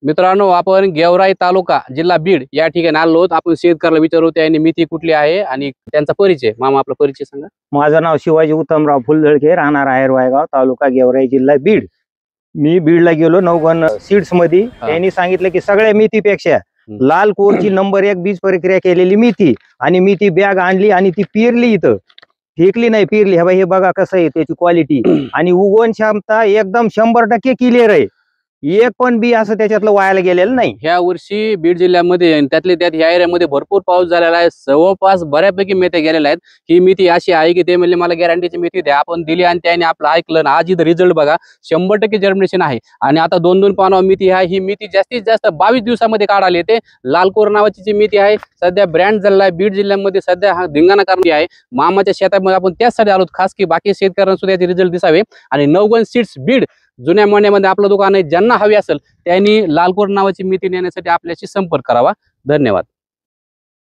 मित्रांनो, आपण गेवराई तालुका जिल्हा बीड या ठिकाणी आलो आहोत। आपण शेतकऱ्याला विचारू त्यांनी मेथी कुठली आहे आणि त्यांचा परिचय। मामा, आपला परिचय सांगा। माझं नाव शिवाजी उत्तमराव फुलझळके, राहणार आहेरवायगाव, तालुका गेवराई, जिल्हा बीड। मी बीडला गेलो नवगण सीड्स मध्ये, त्यांनी सांगितलं की सगळ्या मेथीपेक्षा लाल कोरची नंबर 1 बीज प्रक्रिया केलेली मेथी, आणि मी ती बॅग आणली आणि ती पेरली, इथं फेकली नाही, पेरली। हे बघा कसं आहे त्याची क्वालिटी, आणि उगवण क्षमता एकदम 100% क्लिअर आहे। एक पण बी असं त्याच्यातलं वायाला गेलेलं नाही। ह्या वर्षी बीड जिल्ह्यामध्ये त्यातल्या त्यात ह्या एरियामध्ये भरपूर पाऊस झालेला आहे। जवळपास बऱ्यापैकी मेथ्या गेलेल्या आहेत। ही मेथी अशी आहे की ते म्हणले मला गॅरंटीची मेथी द्या, आपण दिली आणि त्याने आपलं ऐकलं ना। आज इथं रिझल्ट बघा, 100% जर्मिनेशन आहे। आणि आता 2-2 पानावर मेथी आहे। ही मेथी जास्तीत जास्त 22 दिवसामध्ये काढायला येते। लालकोर नावाची जी मेथी आहे सध्या ब्रँड झालेला आहे बीड जिल्ह्यामध्ये, सध्या हा धिंगाणा करणारी आहे। मामाच्या शेतामध्ये आपण त्याचसाठी आलो खास की बाकी शेतकऱ्यांना सुद्धा याचे रिझल्ट दिसावे। आणि नवगण सीड्स बीड जुन्या मोण्यामध्ये आपलं दुकान आहे। ज्यांना हवी असेल त्यांनी लालकोर नावाची मेथी नेण्यासाठी आपल्याशी संपर्क करावा। धन्यवाद।